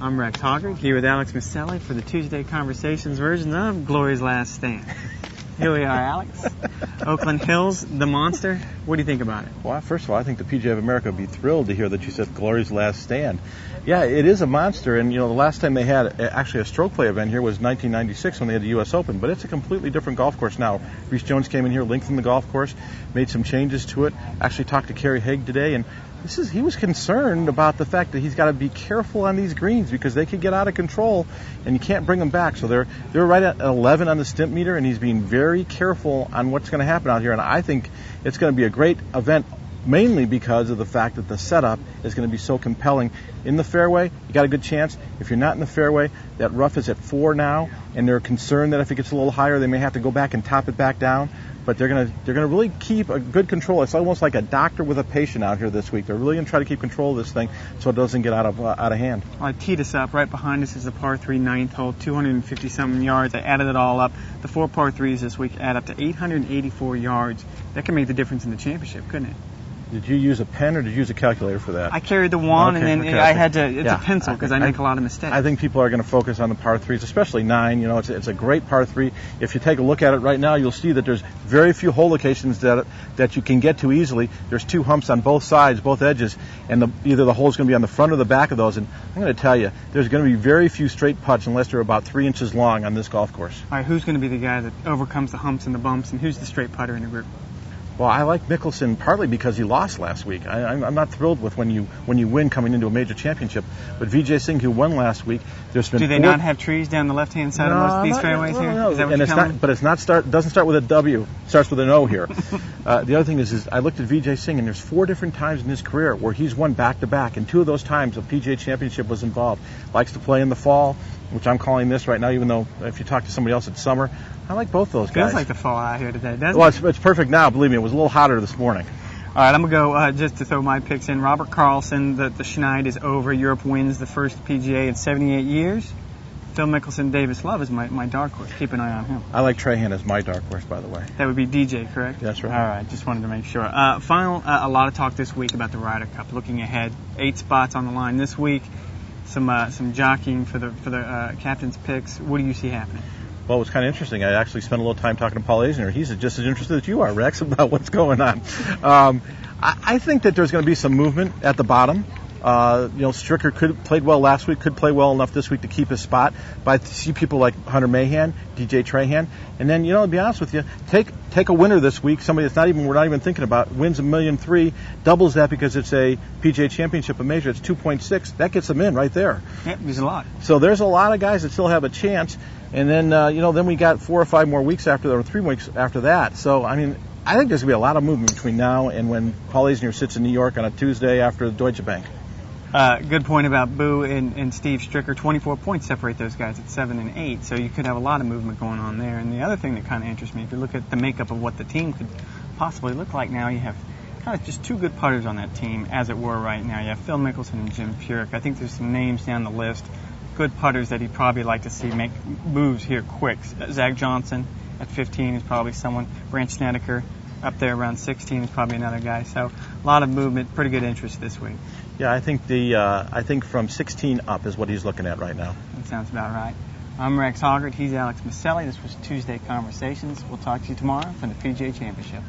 I'm Rex Hoggard, here with Alex Miceli for the Tuesday Conversations version of Glory's Last Stand. Here we are, Alex. Oakland Hills, the monster. What do you think about it? Well, first of all, I think the PGA of America would be thrilled to hear that you said Glory's Last Stand. Yeah, it is a monster, and the last time they had actually a stroke play event here was 1996 when they had the U.S. Open, but it's a completely different golf course now. Reece Jones came in here, lengthened the golf course, made some changes to it, actually talked to Kerry Haig today, and he was concerned about the fact that he's got to be careful on these greens because they could get out of control and you can't bring them back. So they're right at 11 on the stimp meter, and he's being very careful on what's going to happen out here. And I think it's going to be a great event, mainly because of the fact that the setup is going to be so compelling. In the fairway, you got a good chance. If you're not in the fairway, that rough is at 4 now, and they're concerned that if it gets a little higher, they may have to go back and top it back down. But they're gonna really keep a good control. It's almost like a doctor with a patient out here this week. They're really gonna try to keep control of this thing so it doesn't get out of hand. Well, I teed us up. Right behind us is the par 3 ninth hole, 250-something yards. I added it all up. The 4 par 3s this week add up to 884 yards. That can make the difference in the championship, couldn't it? Did you use a pen or did you use a calculator for that? I carried the wand, and then I had to. It's a pencil because I make a lot of mistakes. I think people are going to focus on the par 3s, especially 9. It's a great par 3. If you take a look at it right now, you'll see that there's very few hole locations that you can get to easily. There's 2 humps on both sides, both edges, and either the hole's going to be on the front or the back of those. And I'm going to tell you, there's going to be very few straight putts unless they're about 3 inches long on this golf course. All right, who's going to be the guy that overcomes the humps and the bumps, and who's the straight putter in the group? Well, I like Mickelson partly because he lost last week. I'm not thrilled with when you win coming into a major championship. But Vijay Singh, who won last week, there's been. Do they not have trees down the left-hand side of most of these fairways here? No. Is that what you're telling me? But doesn't start with a W. It starts with an O here. The other thing is I looked at Vijay Singh, and there's 4 different times in his career where he's won back-to-back, and 2 of those times a PGA Championship was involved. Likes to play in the fall, which I'm calling this right now, even though if you talk to somebody else, it's summer. I like both those guys. Feels like the fall out here today, doesn't it? Well, it's perfect now. Believe me, it was a little hotter this morning. All right, I'm going to go just to throw my picks in. Robert Karlsson, the Schneid is over. Europe wins the first PGA in 78 years. Phil Mickelson, Davis Love is my dark horse. Keep an eye on him. I like Trahan as my dark horse, by the way. That would be DJ, correct? That's right. All right, just wanted to make sure. A lot of talk this week about the Ryder Cup. Looking ahead, 8 spots on the line this week. Some jockeying for the captain's picks. What do you see happening? Well, it was kind of interesting. I actually spent a little time talking to Paul Azinger. He's just as interested as you are, Rex, about what's going on. I think that there's going to be some movement at the bottom. Stricker played well last week, could play well enough this week to keep his spot. But I see people like Hunter Mahan, DJ Trahan, and then to be honest with you, take a winner this week. Somebody that's we're not even thinking about, wins $1.3 million, doubles that because it's a PGA Championship, a major. It's 2.6. That gets them in right there. Yeah, there's a lot. So there's a lot of guys that still have a chance. And then then we got 4 or 5 more weeks after that, or 3 weeks after that. So I think there's going to be a lot of movement between now and when Paul Azinger sits in New York on a Tuesday after Deutsche Bank. Good point about Boo and Steve Stricker. 24 points separate those guys at 7 and 8, so you could have a lot of movement going on there. And the other thing that kind of interests me, if you look at the makeup of what the team could possibly look like now, you have kind of just 2 good putters on that team, as it were right now. You have Phil Mickelson and Jim Furyk. I think there's some names down the list, good putters that he'd probably like to see make moves here quick. Zach Johnson at 15 is probably someone. Brandt Snedeker up there around 16 is probably another guy. So a lot of movement, pretty good interest this week. Yeah, I think from 16 up is what he's looking at right now. That sounds about right. I'm Rex Hoggard. He's Alex Miceli. This was Tuesday Conversations. We'll talk to you tomorrow from the PGA Championship.